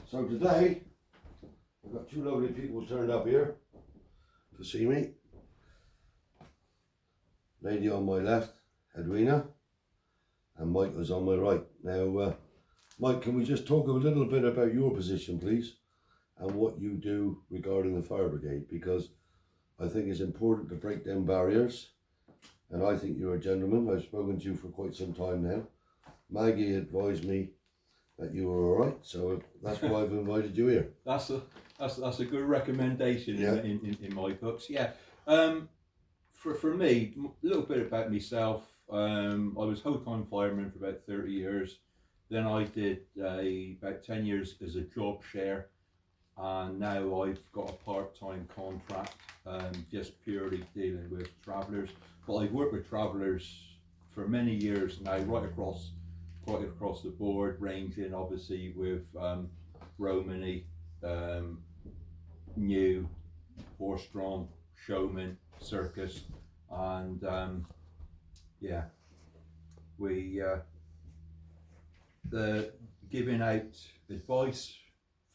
So today, I've got two lovely people turned up here to see me. Lady on my left, Edwina, and Mike was on my right. Now, Mike, can we just talk a little bit about your position, please, and what you do regarding the fire brigade? Because I think it's important to break down barriers, and I think you're a gentleman. I've spoken to you for quite some time now. Maggie advised me that you were all right, so that's why I've invited you here. That's a good recommendation, Yeah. in my books. Yeah. For me, a little bit about myself. I was whole-time fireman for about 30 years. Then I did about 10 years as a job share, and now I've got a part-time contract, just purely dealing with travellers. But I've worked with travellers for many years now, quite across the board, ranging obviously with Romany, new, horse-drawn, showman, circus, and yeah, we the giving out advice,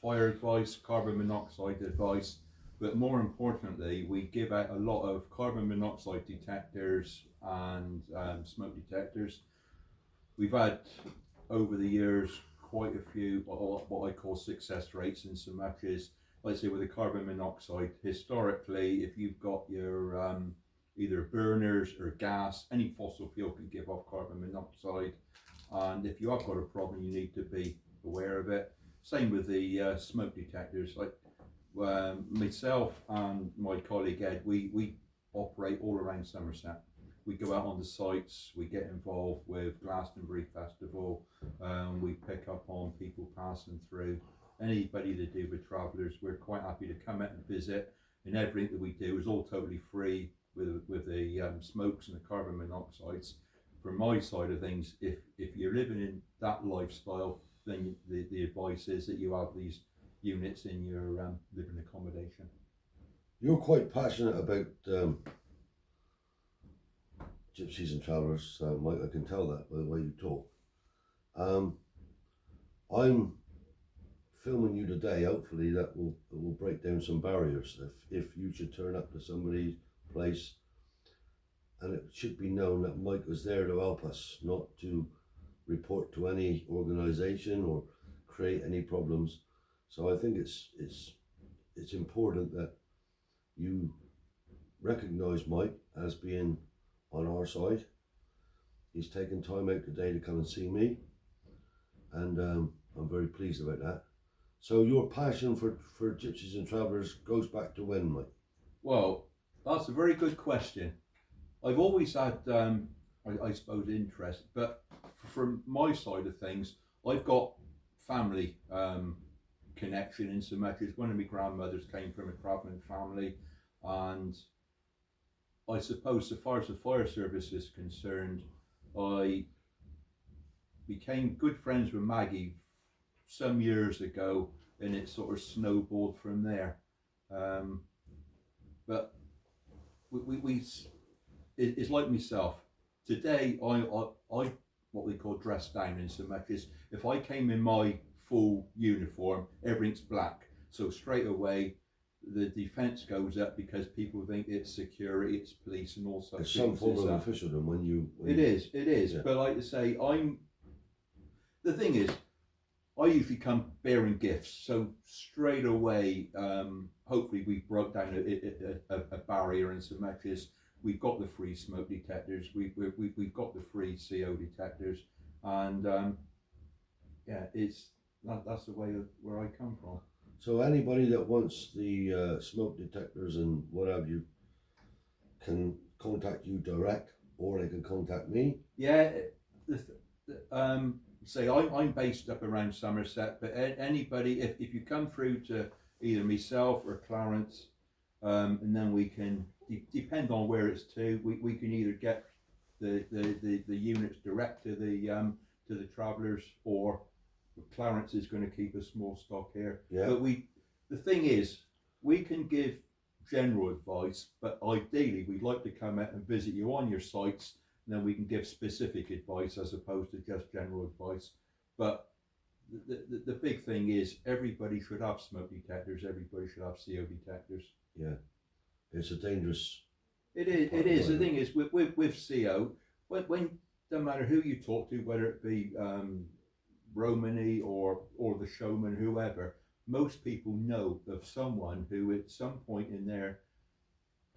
fire advice, carbon monoxide advice, but more importantly, we give out a lot of carbon monoxide detectors and smoke detectors. We've had over the years quite a few what I call success rates in some matches. Like I say, with the carbon monoxide, historically, if you've got your either burners or gas, any fossil fuel can give off carbon monoxide, and if you have got a problem, you need to be aware of it. Same with the smoke detectors. Like myself and my colleague Ed, we operate all around Somerset. We go out on the sites, we get involved with Glastonbury Festival, we pick up on people passing through. Anybody to do with travellers, we're quite happy to come out and visit, and everything that we do is all totally free with the smokes and the carbon monoxides. From my side of things, if you're living in that lifestyle, then the advice is that you have these units in your living accommodation. You're quite passionate about gypsies and travellers, Mike, I can tell that by the way you talk. I'm filming you today, hopefully that will break down some barriers. If you should turn up to somebody's place, and it should be known that Mike was there to help us, not to report to any organisation or create any problems. So I think it's important that you recognise Mike as being on our side. He's taken time out today to come and see me, and I'm very pleased about that. So your passion for gypsies and travellers goes back to when, Mike? Well, that's a very good question. I've always had, I suppose, interest, but from my side of things, I've got family connection in so much as one of my grandmothers came from a travelling family, and I suppose so far as the fire service is concerned, I became good friends with Maggie some years ago, and it sort of snowballed from there. But it's like myself. Today, I what we call dress down in so much as if I came in my full uniform, everything's black. So straight away, the defence goes up because people think it's security, it's police, and also it's some form of officialdom when you. It is. Yeah. But like I say, the thing is, I usually come bearing gifts, so straight away, hopefully we've broke down a barrier in so much as we've got the free smoke detectors, we've got the free CO detectors, and yeah, that's the way where I come from. So anybody that wants the smoke detectors and what have you can contact you direct, or they can contact me. Yeah, say I'm based up around Somerset, but anybody, if you come through to either myself or Clarence, and then we can depend on where it's to. We can either get the units direct to the travellers, or Clarence is going to keep a small stock here. Yeah. But the thing is, we can give general advice, but ideally we'd like to come out and visit you on your sites, and then we can give specific advice as opposed to just general advice. But the big thing is everybody should have smoke detectors. Everybody should have CO detectors. Yeah, it's a dangerous. It is. The thing is with CO, when no matter who you talk to, whether it be Romany or the showman, whoever, most people know of someone who at some point in their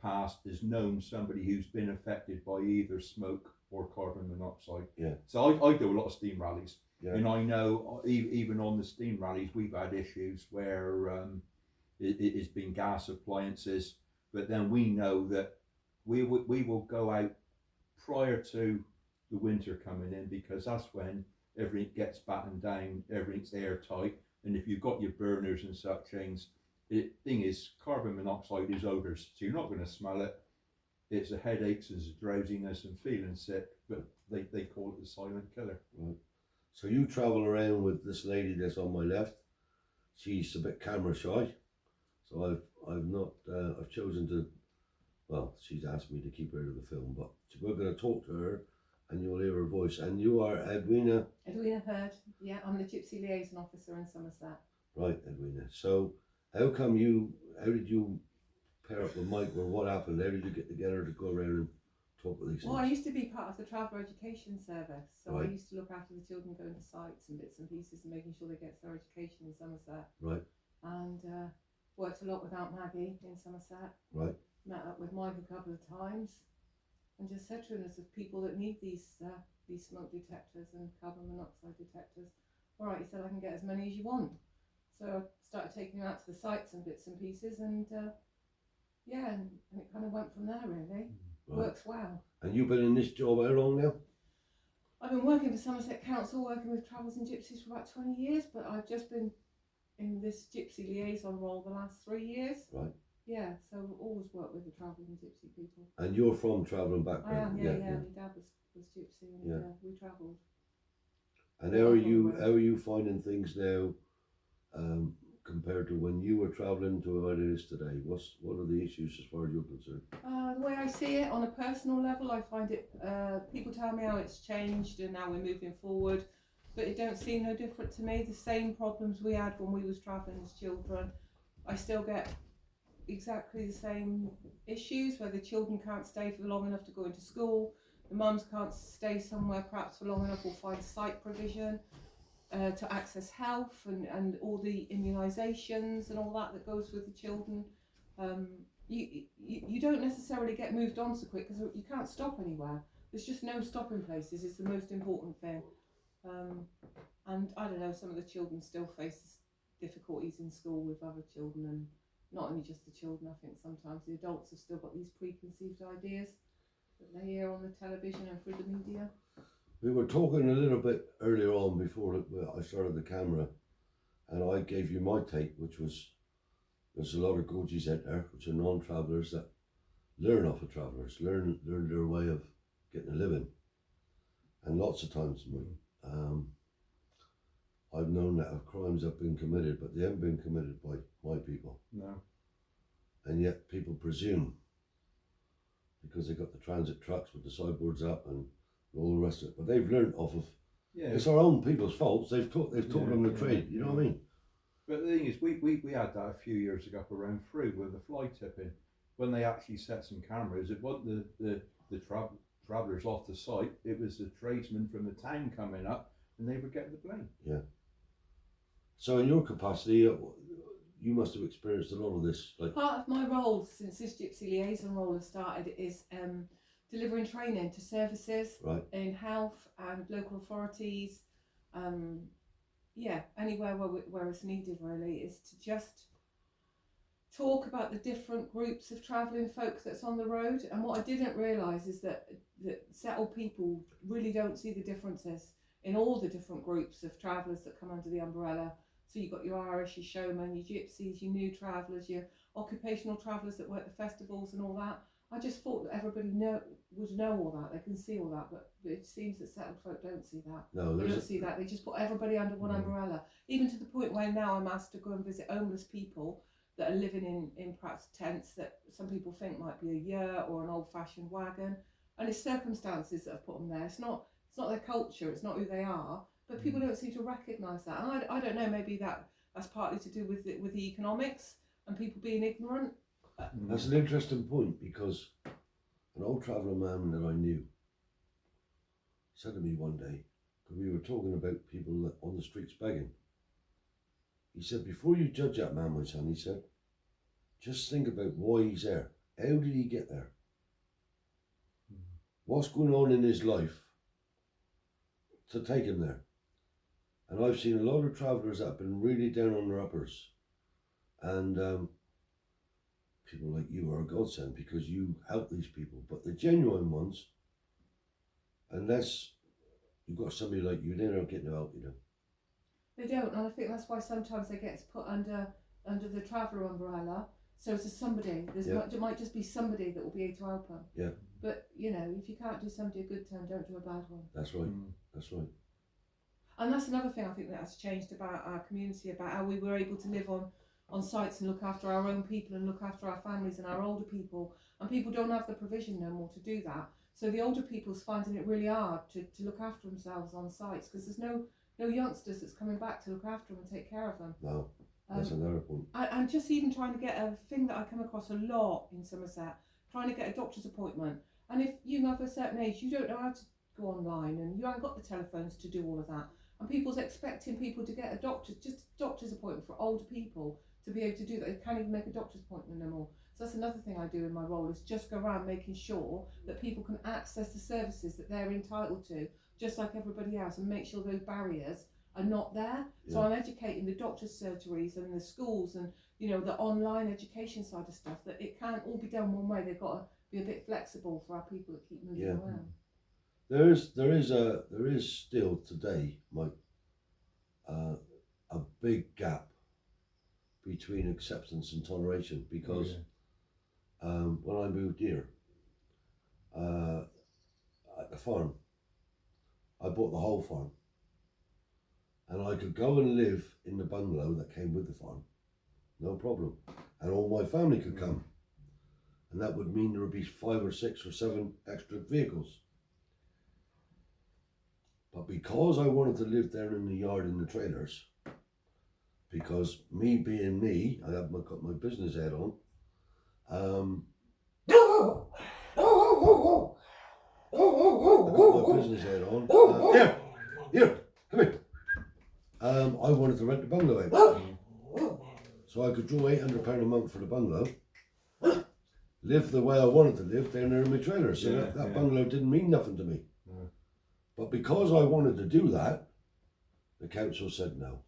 past has known somebody who's been affected by either smoke or carbon monoxide. Yeah. So I do a lot of steam rallies, Yeah. and I know even on the steam rallies we've had issues where it's been gas appliances, but then we know that we will go out prior to the winter coming in, because that's when everything gets battened down, everything's airtight, and if you've got your burners and such things, the thing is carbon monoxide is odours, so you're not going to smell it. It's a headaches, it's a drowsiness and feeling sick, but they call it the silent killer. Right. So you travel around with this lady that's on my left. She's a bit camera shy, so I've not I've chosen to. Well, she's asked me to keep her out of the film, but we're going to talk to her, and you'll hear her voice. And you are Edwina. Edwina Heard. Yeah, I'm the Gypsy Liaison Officer in Somerset. Right, Edwina. So how did you pair up with Mike, or what happened? How did you get together to go around and talk with these Well, I things? used to be part of the Traveller Education Service, so Right. I used to look after the children going to sites and bits and pieces and making sure they get their education in Somerset. Right. And worked a lot with Aunt Maggie in Somerset. Right. Met up with Mike a couple of times, and just said to him, "There's people that need these smoke detectors and carbon monoxide detectors." All right, he said, "I can get as many as you want." So I started taking him out to the sites and bits and pieces, and yeah, and it kind of went from there really. Right. Works well. And you've been in this job how long now? I've been working for Somerset Council, working with Travellers and Gypsies for about 20 years, but I've just been in this Gypsy liaison role the last 3 years. Right. Yeah, so I've always worked with the Travellers and Gypsy people. And you're from travelling I background? am, yeah. My dad was Gypsy, and we travelled. And how are you finding things now, compared to when you were travelling to what it is today? What are the issues as far as you're concerned? The way I see it, on a personal level, I find it, people tell me how it's changed and now we're moving forward, but it don't seem no different to me. The same problems we had when we was travelling as children, I still get exactly the same issues, where the children can't stay for long enough to go into school, the mums can't stay somewhere perhaps for long enough or find site provision to access health and all the immunisations and all that goes with the children. You don't necessarily get moved on so quick because you can't stop anywhere. There's just no stopping places. It's the most important thing. And I don't know, some of the children still face difficulties in school with other children, and not only just the children. I think sometimes the adults have still got these preconceived ideas that they hear on the television and through the media. We were talking a little bit earlier on before I started the camera, and I gave you my take, which was there's a lot of gojies out there which are non-travellers that learn off of travellers, learn their way of getting a living. And lots of times, I've known that crimes have been committed, but they haven't been committed by my people. No. And yet people presume, because they got the transit trucks with the sideboards up and all the rest of it, but they've learned off of. Yeah. It's our own people's faults. They've taught them the trade. You know what I mean? But the thing is, we had that a few years ago up around through with the fly tipping, when they actually set some cameras. It wasn't the travellers off the site. It was the tradesmen from the town coming up, and they were getting the blame. Yeah. So in your capacity, you must have experienced a lot of this. Like, part of my role since this Gypsy liaison role has started is delivering training to services in health and local authorities. Anywhere where it's needed really, is to just talk about the different groups of travelling folk that's on the road. And what I didn't realise is that settled people really don't see the differences in all the different groups of travellers that come under the umbrella. So you've got your Irish, your showmen, your gypsies, your new travellers, your occupational travellers that work the festivals and all that. I just thought that everybody would know all that, they can see all that, but it seems that settled folk don't see that. no, They don't see that, they just put everybody under one umbrella. Even to the point where now I'm asked to go and visit homeless people that are living in perhaps tents that some people think might be a yurt or an old-fashioned wagon, and it's circumstances that have put them there. It's not their culture, it's not who they are. but people don't seem to recognise that. And I don't know, maybe that's partly to do with the economics and people being ignorant. That's an interesting point, because an old traveller man that I knew said to me one day, because we were talking about people on the streets begging, he said, before you judge that man, my son, he said, just think about why he's there. How did he get there? What's going on in his life to take him there? And I've seen a lot of travellers that have been really down on their uppers, and people like you are a godsend, because you help these people. But the genuine ones, unless you've got somebody like you, they don't get no help, you know. They don't, and I think that's why sometimes they get put under the traveller umbrella. So it's somebody. There might just be somebody that will be able to help them. Yeah. But you know, if you can't do somebody a good turn, don't do a bad one. That's right. That's right. And that's another thing I think that's changed about our community, about how we were able to live on sites and look after our own people and look after our families and our older people. And people don't have the provision no more to do that. So the older people's finding it really hard to look after themselves on sites, because there's no youngsters that's coming back to look after them and take care of them. No, that's another point. And just even trying to get a thing that I come across a lot in Somerset, trying to get a doctor's appointment. And if you have a certain age, you don't know how to go online and you haven't got the telephones to do all of that. And people's expecting people to get a doctor's appointment for older people to be able to do that. They can't even make a doctor's appointment no more. So that's another thing I do in my role, is just go around making sure that people can access the services that they're entitled to, just like everybody else, and make sure those barriers are not there. So I'm educating the doctors' surgeries and the schools and, you know, the online education side of stuff, that it can't all be done one way. They've got to be a bit flexible for our people that keep moving around. There is still today, Mike, a big gap between acceptance and toleration, because when I moved here at the farm, I bought the whole farm, and I could go and live in the bungalow that came with the farm, no problem, and all my family could come, and that would mean there would be 5 or 6 or 7 extra vehicles. But because I wanted to live down in the yard in the trailers, because me being me, I have got my business hat on. I got my business hat on. Here, come here. I wanted to rent the bungalow out, so I could draw £800 a month for the bungalow, live the way I wanted to live down there in my trailer. So that bungalow didn't mean nothing to me. But because I wanted to do that, the council said no.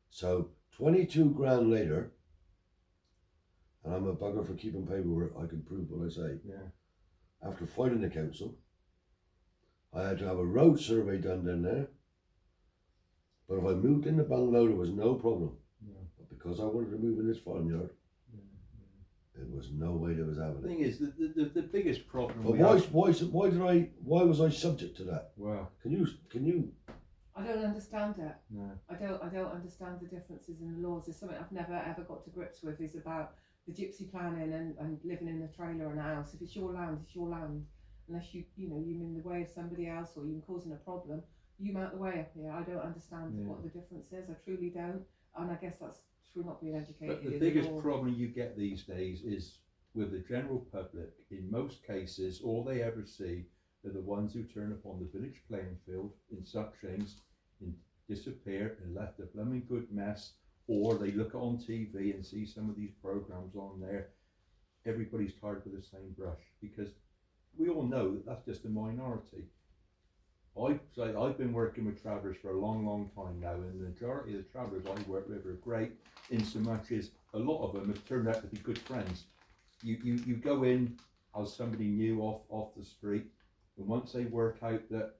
So 22 grand later, and I'm a bugger for keeping paperwork, I can prove what I say. After fighting the council, I had to have a road survey done down there. But if I moved in the bungalow, there was no problem. But because I wanted to move in this farmyard, there was no way there was having it. The thing is, the biggest problem. But why was I subject to that? Wow. Can you? I don't understand it. No. I don't understand the differences in the laws. It's something I've never ever got to grips with, is about the gypsy planning and living in a trailer and a house. If it's your land, it's your land. Unless you're in the way of somebody else, or you're causing a problem, you out the way up here. I don't understand what the difference is. I truly don't. And I guess that's through not being educated. But the biggest problem you get these days is with the general public. In most cases, all they ever see are the ones who turn up on the village playing field in such things, and disappear and left a blooming good mess, or they look on TV and see some of these programs on there. Everybody's tarred with the same brush, because we all know that that's just a minority. I've been working with travellers for a long time now, and the majority of the travellers I work with are great, in so much as a lot of them have turned out to be good friends. You go in as somebody new off the street, and once they work out that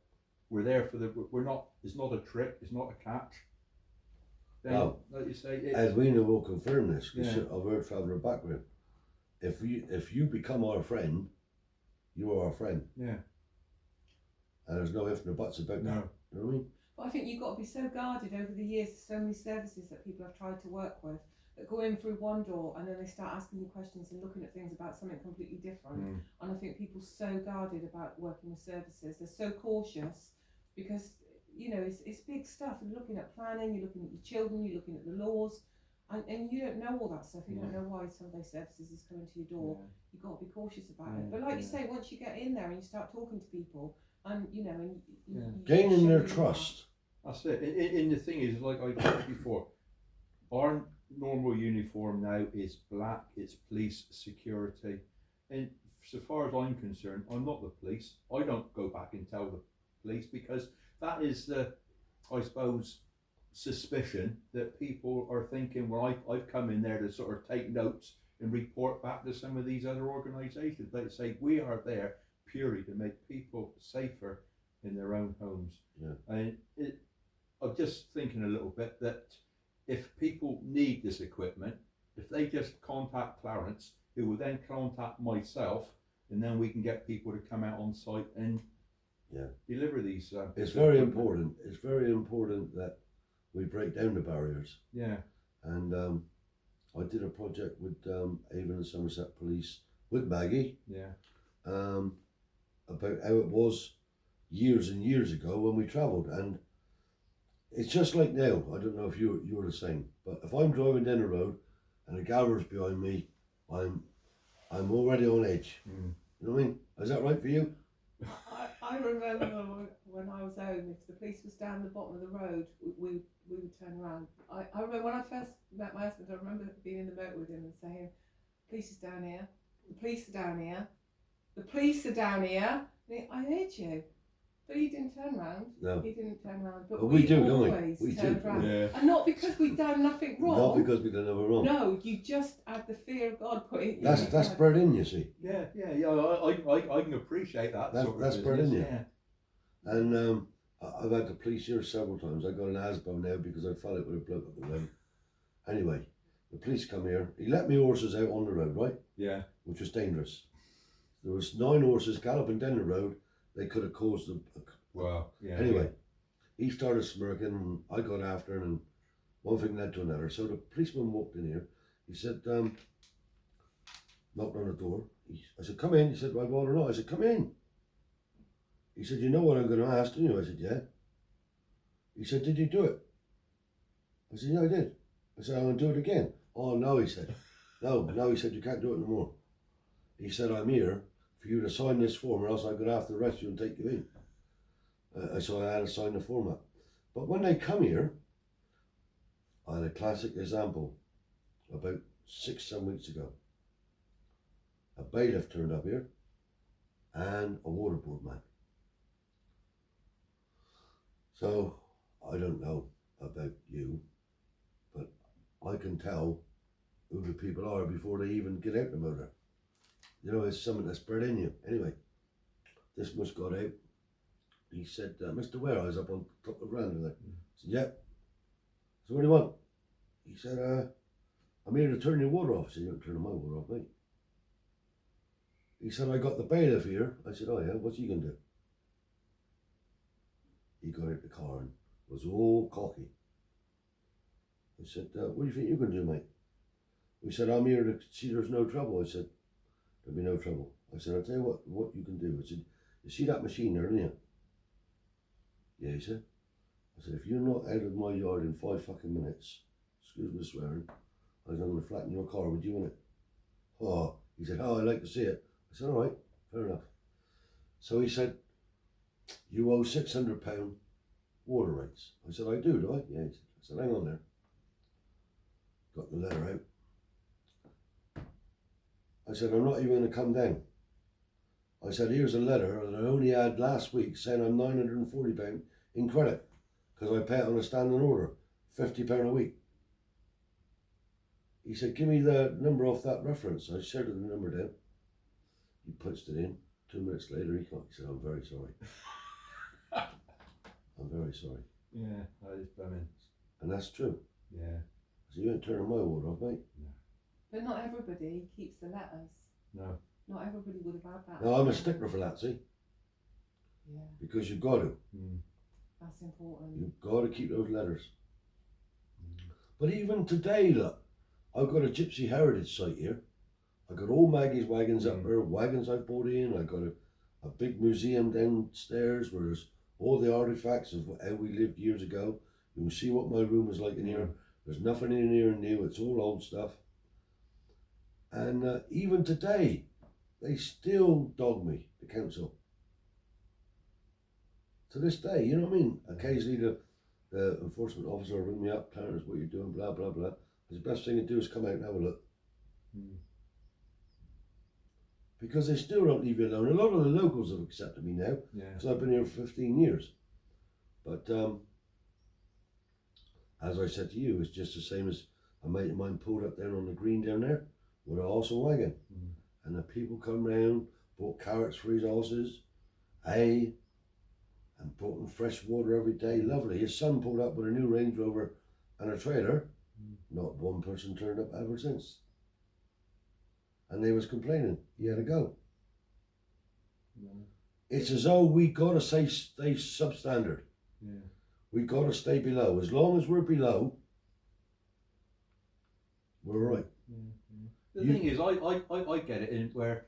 we're there for it's not a trick, it's not a catch, then, No. like you say, Edwina will confirm this, because of her traveller background. If you become our friend, you are our friend. Yeah. And there's no ifs and buts about that. No. You know what I mean? But I think you've got to be so guarded over the years. There's so many services that people have tried to work with that go in through one door, and then they start asking you questions and looking at things about something completely different. And I think people are so guarded about working with services. They're so cautious because you know it's big stuff. You're looking at planning, you're looking at your children, you're looking at the laws, and you don't know all that stuff. You don't know why Sunday services is coming to your door. You've got to be cautious about it. But like you say, once you get in there and you start talking to people, and you know, and you gaining their show trust. That's it. And the thing is, like I said before, our normal uniform now is black. It's police security, and so far as I'm concerned, I'm not the police. I don't go back and tell the police because that is the, I suppose, suspicion that people are thinking, well, I've come in there to sort of take notes and report back to some of these other organisations. They say we are there purely to make people safer in their own homes. Yeah. And I'm just thinking a little bit that if people need this equipment, if they just contact Clarence, who will then contact myself, and then we can get people to come out on site and deliver these. It's very important. It's very important that we break down the barriers. Yeah. And I did a project with Avon and Somerset Police with Maggie. Yeah. About how it was years and years ago when we travelled, and it's just like now. I don't know if you're the same, but if I'm driving down the road and a gallows behind me, I'm already on edge. You know what I mean? Is that right for you? I remember when I was home, if the police was down the bottom of the road, we would turn around. I remember when I first met my husband, I remember being in the motor with him and saying, police is down here, the police are down here, the police are down here. I heard you. But he didn't turn around. No. He didn't turn around. But we do, don't we? always We turned do. round. Yeah. And not because we'd done nothing wrong. Not because we done nothing wrong. No, you just had the fear of God put in you. That's bred in, you see. Yeah. I can appreciate that. That's bred in you. Yeah. And I've had the police here several times. I got an ASBO now because I fell it with a bloke up the road. Anyway, the police come here. He let me horses out on the road, right? Yeah. Which was dangerous. There was 9 horses galloping down the road. They could have caused a Wow. Yeah. anyway, he started smirking and I got after him and one thing led to another. So the policeman walked in here. He said, knocked on the door. I said, come in. He said, right, well or not? I said, come in. He said, you know what I'm going to ask, don't you? I said, yeah. He said, did you do it? I said, yeah, I did. I said, I'm going to do it again. Oh, no, he said. No, he said, you can't do it no more. He said, I'm here for you to sign this form or else I'm going to have to arrest you and take you in. So I had to sign the form up. But when they come here, I had a classic example about 6-7 weeks ago. A bailiff turned up here and a waterboard man. So I don't know about you, but I can tell who the people are before they even get out the motor. You know, it's something that's bred in you. Anyway, this much got out. He said, Mr. Ware, I was up on top of the ground. I said, yep. So what do you want? He said, I'm here to turn your water off. I said, you don't turn my water off, mate. He said, I got the bailiff here. I said, oh yeah, what's he going to do? He got out the car and was all cocky. I said, what do you think you're going to do, mate? He said, I'm here to see there's no trouble. I said, there'll be no trouble. I said, I'll tell you what you can do. I said, you see that machine there, don't you? Yeah, he said. I said, if you're not out of my yard in 5 fucking minutes, excuse me swearing, I said, I'm going to flatten your car, would you want it? Oh, he said, oh, I'd like to see it. I said, all right, fair enough. So he said, you owe £600 water rates. I said, I do I? Yeah, he said. I said, hang on there. Got the letter out. I said, I'm not even going to come down. I said, here's a letter that I only had last week saying I'm £940 in credit because I pay it on a standing order, £50 a week. He said, give me the number off that reference. I shouted the number down. He punched it in. 2 minutes later, he said, I'm very sorry. I'm very sorry. Yeah, that is bumming. And that's true. Yeah. So you ain't turning my water off, mate. No. But not everybody keeps the letters. No. Not everybody would have had that. No, I'm a stickler for that, see? Yeah, Because you've got to. that's important. You've got to keep those letters. But even today, look, I've got a Gypsy Heritage site here. I've got all Maggie's wagons up there, wagons I've bought in. I've got a big museum downstairs where there's all the artifacts of how we lived years ago. You can see what my room was like in here. There's nothing in here new, it's all old stuff. And even today, they still dog me, the council. To this day, you know what I mean? Occasionally the enforcement officer will ring me up, Clarence, what you doing, blah, blah, blah. The best thing to do is come out and have a look. Because they still don't leave you alone. A lot of the locals have accepted me now, because I've been here for 15 years. But as I said to you, it's just the same as a mate of mine pulled up down on the green down there with a horse and wagon. And the people come round, bought carrots for his horses, hay, and brought him fresh water every day. Lovely. His son pulled up with a new Range Rover and a trailer. Not one person turned up ever since. And they was complaining he had to go. It's as though we gotta stay substandard. We gotta stay below. As long as we're below, we're right. The thing is, I get it in where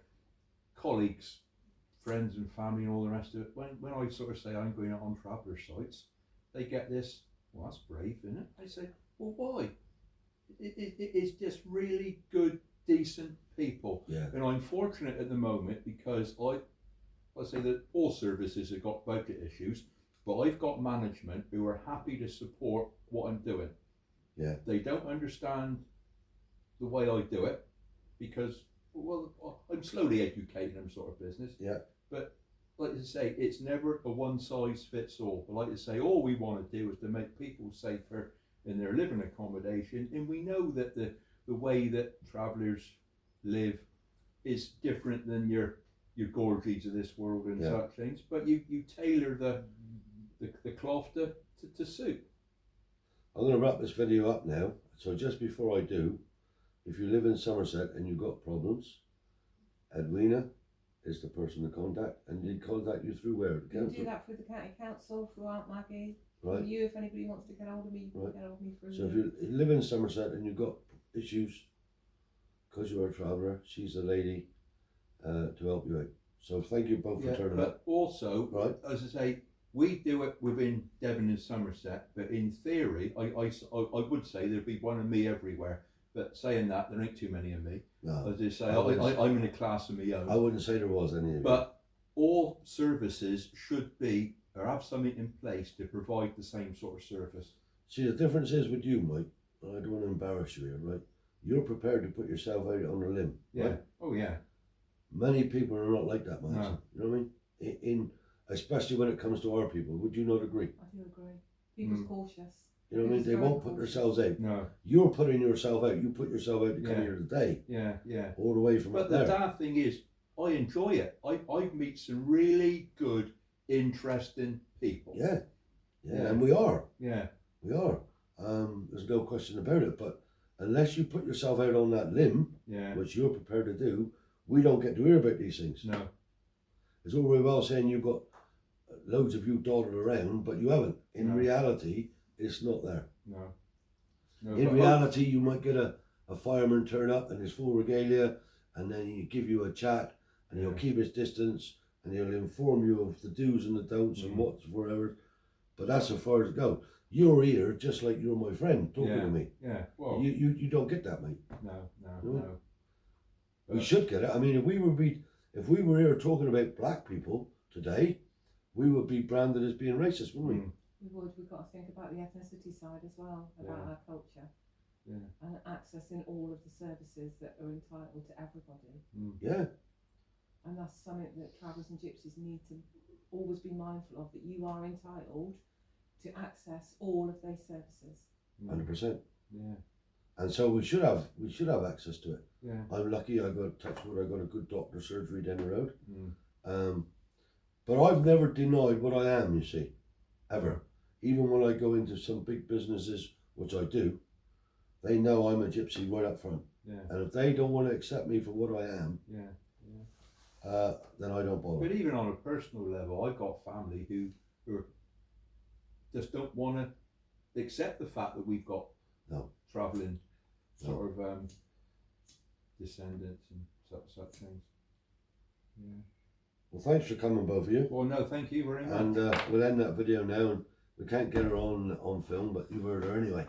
colleagues, friends and family and all the rest of it, when I sort of say I'm going out on traveller sites, they get this, well, that's brave, isn't it? I say, well, why? It's just really good, decent people. And I'm fortunate at the moment because I say that all services have got budget issues, but I've got management who are happy to support what I'm doing. They don't understand the way I do it because, well, I'm slowly educating them sort of business. But like I say, it's never a one size fits all. But like I say, all we want to do is to make people safer in their living accommodation, and we know that the way that travellers live is different than your Gorgies of this world and such things. But you tailor the cloth to suit. I'm going to wrap this video up now. So just before I do, if you live in Somerset and you've got problems, Edwina is the person to contact, and they contact you through where? The council? You do that through the county council, through Aunt Maggie. Right. You, if anybody wants to get hold of me, you can get hold of me through. So if you live in Somerset and you've got issues because you're a traveller, she's the lady to help you out. So thank you both for turning up. But also, as I say, we do it within Devon and Somerset, but in theory, I would say there'd be one of me everywhere. But saying that, there ain't too many of me. No. As I say, I'm in a class of my own. I wouldn't say there was any of you. But all services should be, or have something in place to provide the same sort of service. See, the difference is with you, Mike, and I don't want to embarrass you here, right? You're prepared to put yourself out on a limb, right? Oh, yeah. Many people are not like that, man. No. You know what I mean? In especially when it comes to our people, would you not agree? I do agree. People's cautious. You know what I mean? They won't put themselves out. No. You're putting yourself out. You put yourself out to come here today. All the way from But up the there. daft thing is, I enjoy it. I meet some really good, interesting people. Yeah, and we are. We are. There's no question about it. But unless you put yourself out on that limb, which you're prepared to do, we don't get to hear about these things. No. It's all very well saying you've got loads of you dotted around, but you haven't. In reality, it's not there. No. In reality, you might get a fireman turn up and his full regalia, and then he give you a chat, and he'll keep his distance, and he'll inform you of the do's and the don'ts and what's whatever. But that's as far as it goes. You're here just like you're my friend talking to me. Well, you don't get that, mate. No. We should get it. I mean, if we were here talking about black people today, we would be branded as being racist, wouldn't we? We would. We've got to think about the ethnicity side as well, about our culture, and accessing all of the services that are entitled to everybody. And that's something that travellers and gypsies need to always be mindful of, that you are entitled to access all of those services. 100%. And so we should have access to it. I'm lucky. I got touch wood. I got a good doctor surgery down the road. But I've never denied what I am. You see, ever. Even when I go into some big businesses, which I do, they know I'm a gypsy right up front. And if they don't want to accept me for what I am, then I don't bother. But even on a personal level, I've got family who just don't want to accept the fact that we've got travelling sort of descendants and such things. Well, thanks for coming, both of you. Well, no, thank you very much. And we'll end that video now. And we can't get her on film, but you heard her anyway.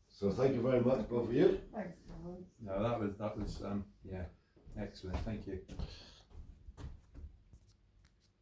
So thank you very much, both of you. Thanks, Lawrence. No, that was yeah, excellent. Thank you.